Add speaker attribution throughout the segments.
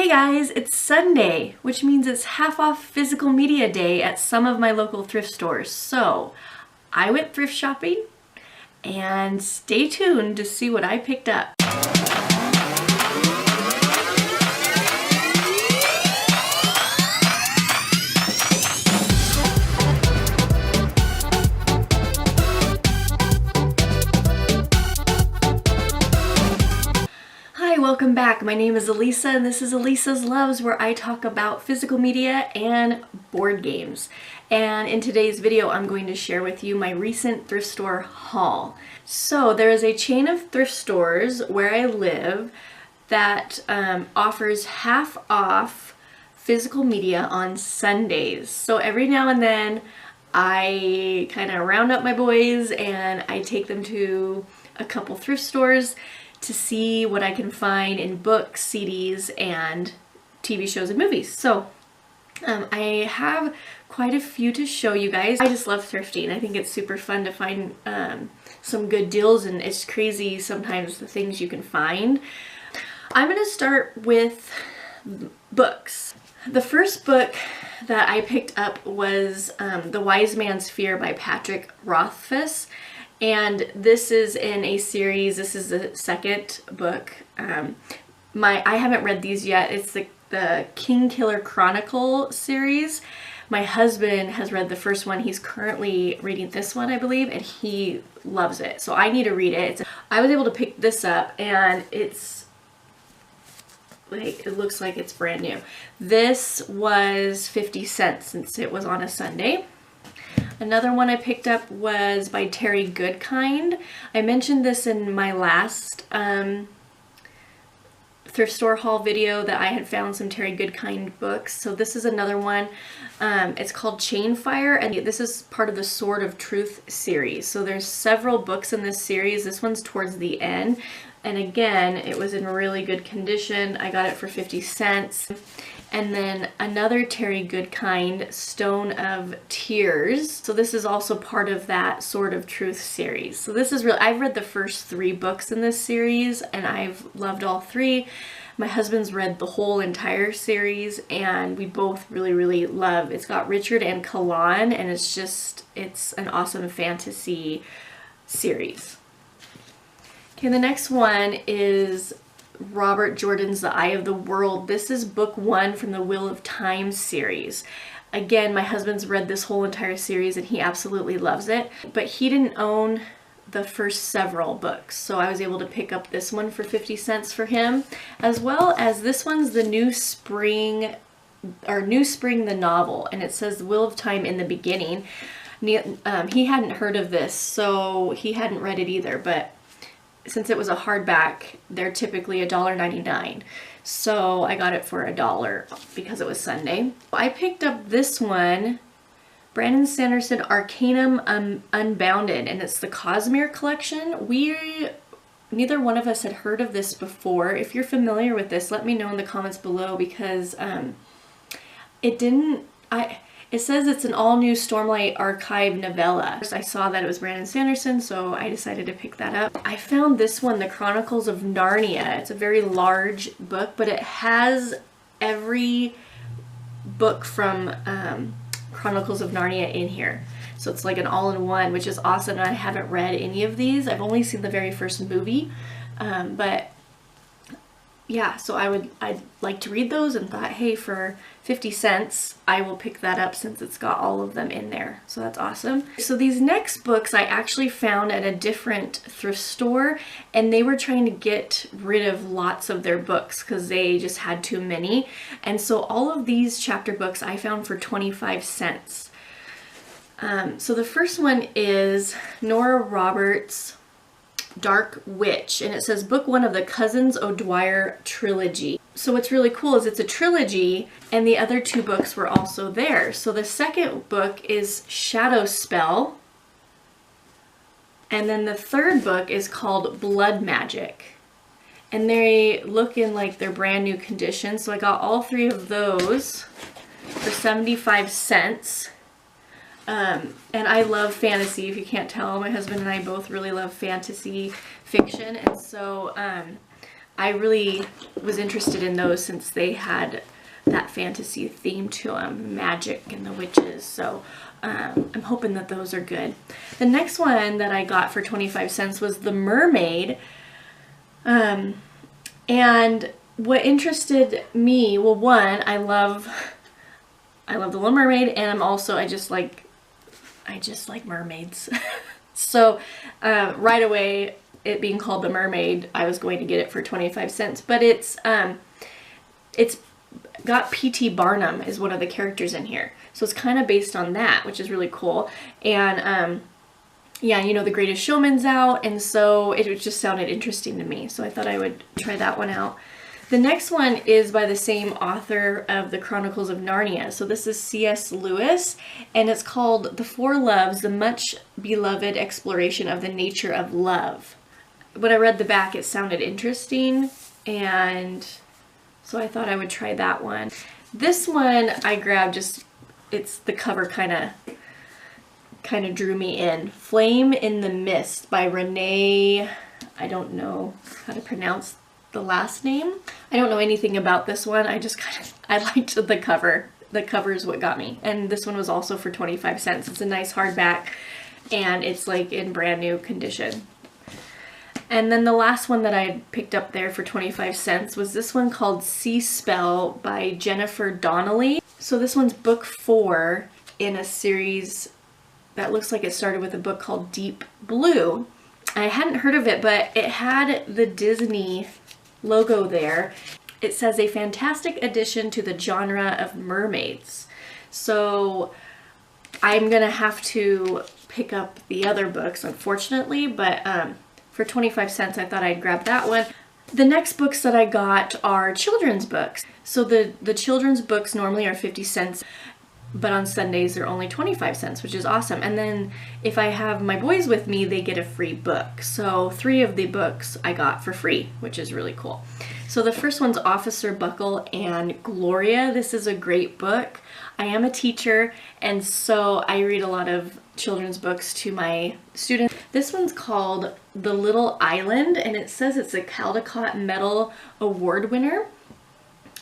Speaker 1: Hey guys, it's Sunday, which means it's half off physical media day at some of my local thrift stores. So I went thrift shopping and stay tuned to see what I picked up. Hi, welcome back. My name is Alisa and this is Alisa's Loves, where I talk about physical media and board games. And in today's video, I'm going to share with you my recent thrift store haul. So there is a chain of thrift stores where I live that offers half off physical media on Sundays. So every now and then I kind of round up my boys and I take them to a couple thrift stores to see what I can find in books, CDs, and TV shows and movies. So I have quite a few to show you guys. I just love thrifting. I think it's super fun to find some good deals, and it's crazy sometimes the things you can find. I'm gonna start with books. The first book that I picked up was The Wise Man's Fear by Patrick Rothfuss. And this is in a series. This is the second book. I haven't read these yet. It's the King Killer Chronicle series. My husband has read the first one. He's currently reading this one, I believe, and he loves it. So I need to read it. I was able to pick this up, and it looks like it's brand new. This was 50 cents since it was on a Sunday. Another one I picked up was by Terry Goodkind. I mentioned this in my last thrift store haul video that I had found some Terry Goodkind books. So this is another one. It's called Chain Fire, and this is part of the Sword of Truth series. So there's several books in this series. This one's towards the end. And again, it was in really good condition. I got it for 50 cents. And then another Terry Goodkind, Stone of Tears. So this is also part of that Sword of Truth series. So this is I've read the first 3 books in this series, and I've loved all 3. My husband's read the whole entire series, and we both really love. It's got Richard and Kalan, and it's an awesome fantasy series. Okay, the next one is Robert Jordan's The Eye of the World. This is book 1 from the Wheel of Time series. Again, my husband's read this whole entire series and he absolutely loves it, but he didn't own the first several books, so I was able to pick up this one for 50 cents for him, as well as this one's the New Spring the novel, and it says The Wheel of Time in the beginning. He hadn't heard of this, so he hadn't read it either, but since it was a hardback, they're typically $1.99. So I got it for $1 because it was Sunday. I picked up this one, Brandon Sanderson Arcanum Unbounded, and it's the Cosmere collection. Neither one of us had heard of this before. If you're familiar with this, let me know in the comments below, because it says it's an all-new Stormlight Archive novella. I saw that it was Brandon Sanderson, so I decided to pick that up. I found this one, The Chronicles of Narnia. It's a very large book, but it has every book from Chronicles of Narnia in here. So it's like an all-in-one, which is awesome. And I haven't read any of these. I've only seen the very first movie, but yeah, so I'd like to read those, and thought, hey, for 50 cents, I will pick that up since it's got all of them in there. So that's awesome. So these next books I actually found at a different thrift store, and they were trying to get rid of lots of their books because they just had too many. And so all of these chapter books I found for 25 cents. So the first one is Nora Roberts' Dark Witch, and it says book 1 of the Cousins O'Dwyer trilogy. So what's really cool is it's a trilogy, and the other 2 books were also there. So the second book is Shadow Spell, and then the third book is called Blood Magic, and they look in like their brand new condition. So I got all 3 of those for 75 cents. And I love fantasy, if you can't tell. My husband and I both really love fantasy fiction, and so I really was interested in those since they had that fantasy theme to them, magic and the witches. So I'm hoping that those are good. The next one that I got for 25 cents was The Mermaid. And what interested me, well, one, I love The Little Mermaid, and I just like mermaids. So right away, it being called The Mermaid, I was going to get it for 25 cents. But it's got P.T. Barnum is one of the characters in here. So it's kind of based on that, which is really cool. And yeah, you know, The Greatest Showman's out, and so it just sounded interesting to me. So I thought I would try that one out. The next one is by the same author of the Chronicles of Narnia. So this is C.S. Lewis, and it's called The Four Loves, the much beloved exploration of the nature of love. When I read the back, it sounded interesting, and so I thought I would try that one. This one I grabbed it's the cover kind of drew me in. Flame in the Mist by Renee, I don't know how to pronounce the last name. I don't know anything about this one. I liked the cover. The cover is what got me. And this one was also for 25 cents. It's a nice hardback, and it's like in brand new condition. And then the last one that I picked up there for 25 cents was this one called Sea Spell by Jennifer Donnelly. So this one's book 4 in a series that looks like it started with a book called Deep Blue. I hadn't heard of it, but it had the Disney logo there. It says a fantastic addition to the genre of mermaids. So I'm gonna have to pick up the other books, unfortunately, but for 25 cents I thought I'd grab that one. The next books that I got are children's books. So the children's books normally are 50 cents, but on Sundays they're only 25 cents, which is awesome. And then if I have my boys with me, they get a free book. So 3 of the books I got for free, which is really cool. So the first one's Officer Buckle and Gloria. This is a great book. I am a teacher, and so I read a lot of children's books to my students. This one's called The Little Island, and it says it's a Caldecott Medal Award winner.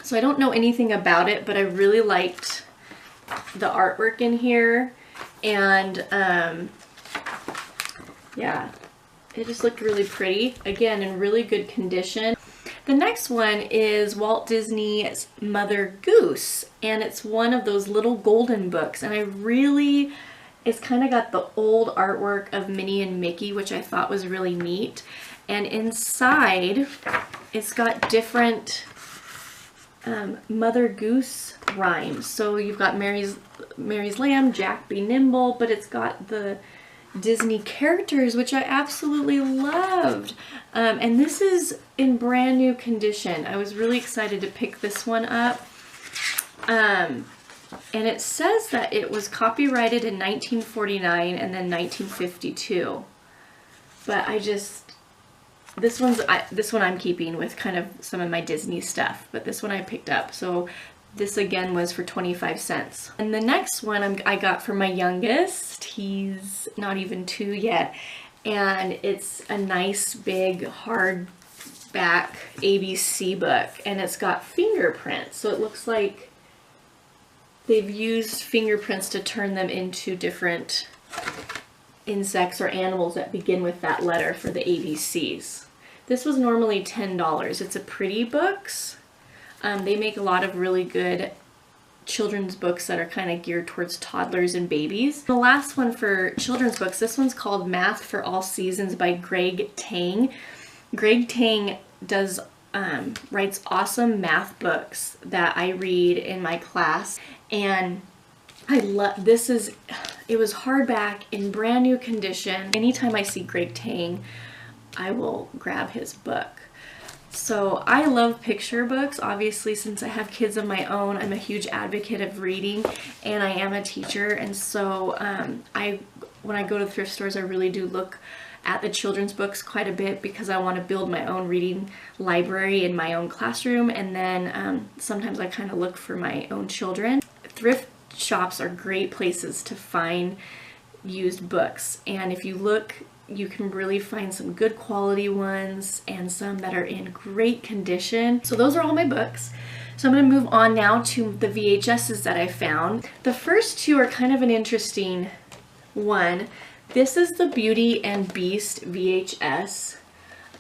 Speaker 1: So I don't know anything about it, but I really liked the artwork in here, and yeah, it just looked really pretty, again in really good condition. The next one is Walt Disney's Mother Goose, and it's one of those little golden books, and it's kind of got the old artwork of Minnie and Mickey, which I thought was really neat. And inside it's got different Mother Goose rhymes. So you've got Mary's Lamb, Jack Be Nimble, but it's got the Disney characters, which I absolutely loved. And this is in brand new condition. I was really excited to pick this one up. And it says that it was copyrighted in 1949 and then 1952. But this one I'm keeping with kind of some of my Disney stuff, but this one I picked up. So this again was for 25 cents. And the next one I got for my youngest. He's not even 2 yet. And it's a nice big hardback ABC book, and it's got fingerprints. So it looks like they've used fingerprints to turn them into different insects or animals that begin with that letter for the ABCs. This was normally $10. It's a Pretty Books. They make a lot of really good children's books that are kind of geared towards toddlers and babies. The last one for children's books, this one's called Math for All Seasons by Greg Tang. Greg Tang writes awesome math books that I read in my class, and I love this. It was hardback in brand new condition. Anytime I see Greg Tang, I will grab his book. So I love picture books. Obviously, since I have kids of my own, I'm a huge advocate of reading, and I am a teacher, and so when I go to thrift stores, I really do look at the children's books quite a bit because I want to build my own reading library in my own classroom, and then sometimes I kind of look for my own children. Thrift shops are great places to find used books, and if you look you can really find some good quality ones and some that are in great condition. So those are all my books. So I'm going to move on now to the VHSs that I found. The first two are kind of an interesting one. This is the Beauty and Beast VHS.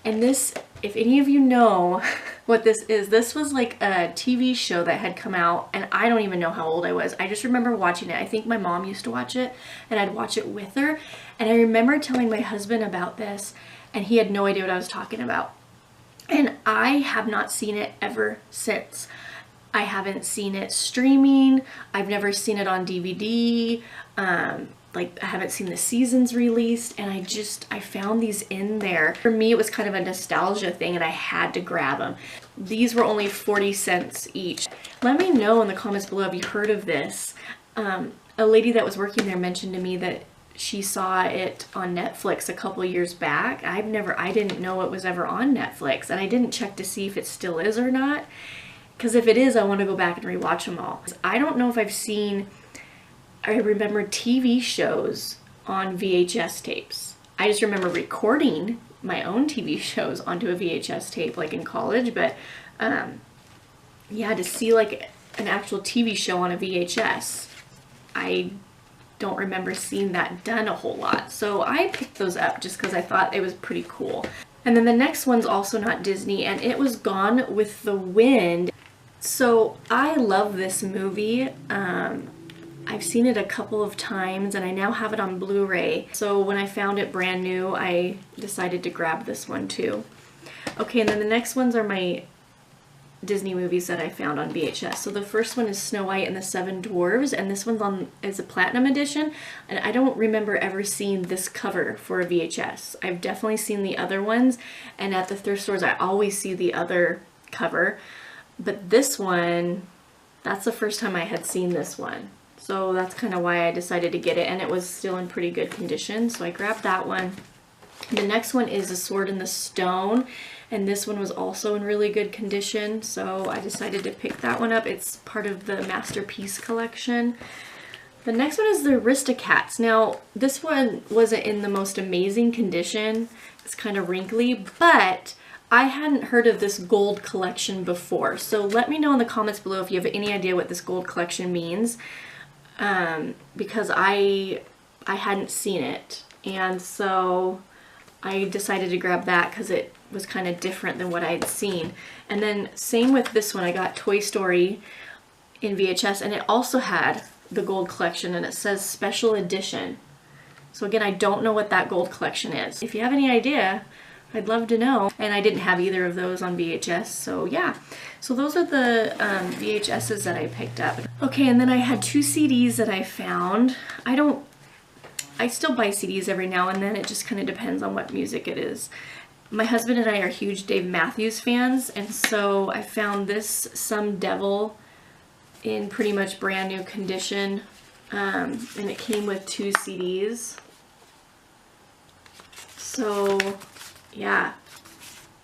Speaker 1: And this, if any of you know what this is, this was like a TV show that had come out, and I don't even know how old I was. I just remember watching it. I think my mom used to watch it, and I'd watch it with her. And I remember telling my husband about this, and he had no idea what I was talking about. And I have not seen it ever since. I haven't seen it streaming. I've never seen it on DVD. Like, I haven't seen the seasons released, and I found these in there. For me, it was kind of a nostalgia thing, and I had to grab them. These were only 40 cents each. Let me know in the comments below if you heard of this. A lady that was working there mentioned to me that she saw it on Netflix a couple years back. I didn't know it was ever on Netflix, and I didn't check to see if it still is or not. Because if it is, I want to go back and rewatch them all. I don't know if I remember TV shows on VHS tapes. I just remember recording my own TV shows onto a VHS tape, like in college, but yeah, to see like an actual TV show on a VHS, I don't remember seeing that done a whole lot. So I picked those up just because I thought it was pretty cool. And then the next one's also not Disney, and it was Gone with the Wind. So I love this movie. I've seen it a couple of times, and I now have it on Blu-ray. So when I found it brand new, I decided to grab this one too. Okay, and then the next ones are my Disney movies that I found on VHS. So the first one is Snow White and the Seven Dwarfs, and this one's is a platinum edition, and I don't remember ever seeing this cover for a VHS. I've definitely seen the other ones, and at the thrift stores I always see the other cover, but this one, that's the first time I had seen this one. So that's kind of why I decided to get it, and it was still in pretty good condition, so I grabbed that one. The next one is A Sword in the Stone, and this one was also in really good condition, so I decided to pick that one up. It's part of the Masterpiece collection. The next one is the Aristocats. Now, this one wasn't in the most amazing condition. It's kind of wrinkly, but I hadn't heard of this gold collection before, so let me know in the comments below if you have any idea what this gold collection means. Because I hadn't seen it, and so I decided to grab that because it was kind of different than what I had seen. And then same with this one, I got Toy Story in VHS, and it also had the gold collection, and it says special edition. So again, I don't know what that gold collection is. If you have any idea, I'd love to know. And I didn't have either of those on VHS, so yeah. So those are the VHSs that I picked up. Okay, and then I had two CDs that I found. I still buy CDs every now and then. It just kind of depends on what music it is. My husband and I are huge Dave Matthews fans, and so I found this Some Devil in pretty much brand new condition, and it came with two CDs. So yeah,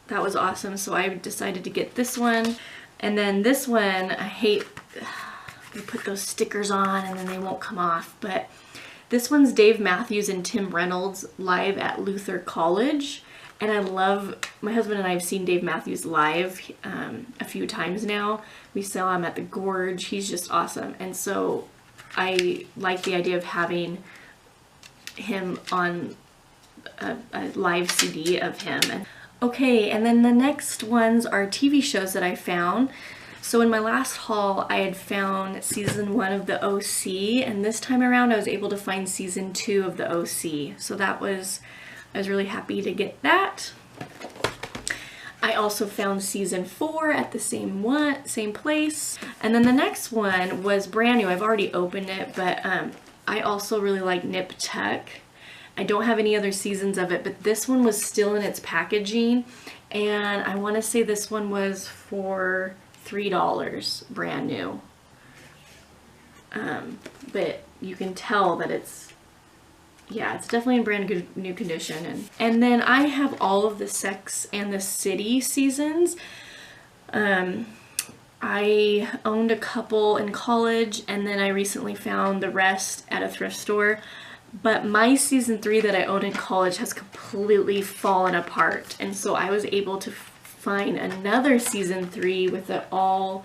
Speaker 1: that was awesome. So I decided to get this one. And then this one, I hate, you put those stickers on and then they won't come off, but this one's Dave Matthews and Tim Reynolds live at Luther College. And I love, my husband and I have seen Dave Matthews live a few times now. We saw him at the Gorge. He's just awesome. And so I like the idea of having him on a live CD of him. Okay, and then the next ones are TV shows that I found. So in my last haul, I had found season 1 of the OC, and this time around I was able to find season 2 of the OC. So I was really happy to get that. I also found season 4 at the same place. And then the next one was brand new. I've already opened it, but I also really like Nip Tuck. I don't have any other seasons of it, but this one was still in its packaging, and I want to say this one was for $3 brand new. But you can tell that it's definitely in brand good new condition. And then I have all of the Sex and the City seasons. I owned a couple in college, and then I recently found the rest at a thrift store. But my season 3 that I owned in college has completely fallen apart. And so I was able to find another season 3 with it all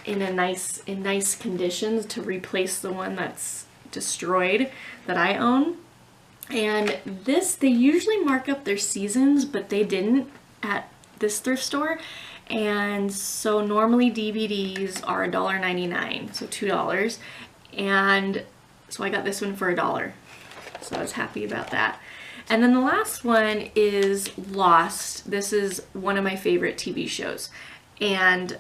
Speaker 1: in nice conditions to replace the one that's destroyed that I own. And this, they usually mark up their seasons, but they didn't at this thrift store. And so normally DVDs are $1.99, so $2. And so I got this one for $1. So I was happy about that. And then the last one is Lost. This is one of my favorite TV shows. And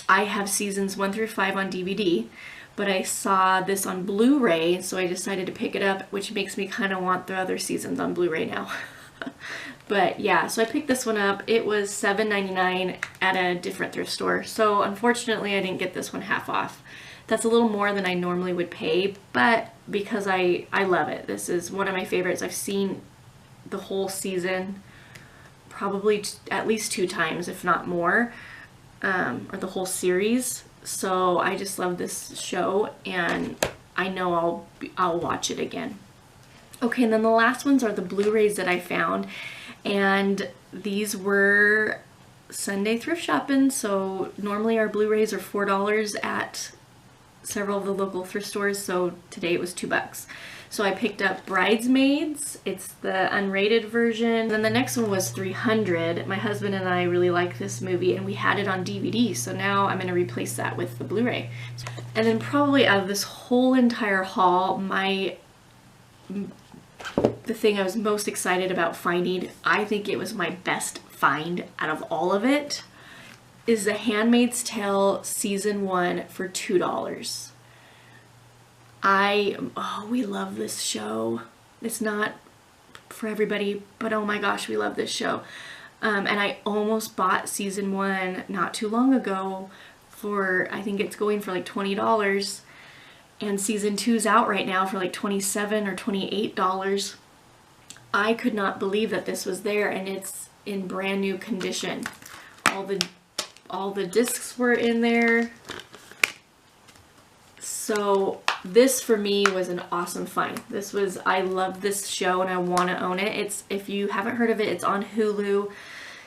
Speaker 1: I have seasons 1 through 5 on DVD, but I saw this on Blu-ray, so I decided to pick it up, which makes me kind of want the other seasons on Blu-ray now. But yeah, so I picked this one up. It was $7.99 at a different thrift store. So unfortunately, I didn't get this one half off. That's a little more than I normally would pay, but because I love it. This is one of my favorites. I've seen the whole season probably at least 2 times, if not more, or the whole series. So I just love this show, and I know I'll watch it again. Okay, and then the last ones are the Blu-rays that I found, and these were Sunday thrift shopping. So normally our Blu-rays are $4 at several of the local thrift stores, so today it was $2. So I picked up Bridesmaids. It's the unrated version. Then the next one was 300. My husband and I really like this movie, and we had it on DVD, so now I'm going to replace that with the Blu-ray. And then probably out of this whole entire haul, the thing I was most excited about finding, I think it was my best find out of all of it, is The Handmaid's Tale Season 1 for $2. We love this show. It's not for everybody, but oh my gosh, we love this show. And I almost bought Season 1 not too long ago for, I think it's going for like $20. And Season 2's out right now for like $27 or $28. I could not believe that this was there, and it's in brand new condition. All the discs were in there. So this for me was an awesome find. I love this show and I want to own it. If you haven't heard of it, it's on Hulu.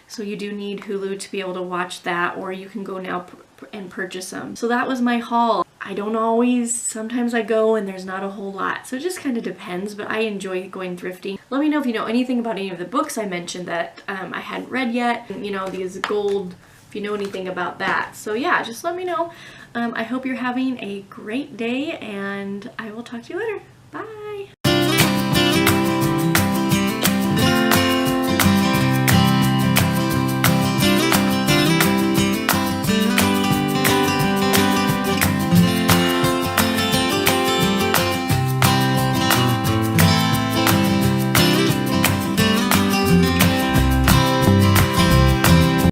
Speaker 1: So you do need Hulu to be able to watch that, or you can go now and purchase them. So that was my haul. I don't always, sometimes I go and there's not a whole lot. So it just kind of depends, but I enjoy going thrifting. Let me know if you know anything about any of the books I mentioned that I hadn't read yet. You know, these gold, if you know anything about that. So yeah, just let me know. I hope you're having a great day, and I will talk to you later. Bye.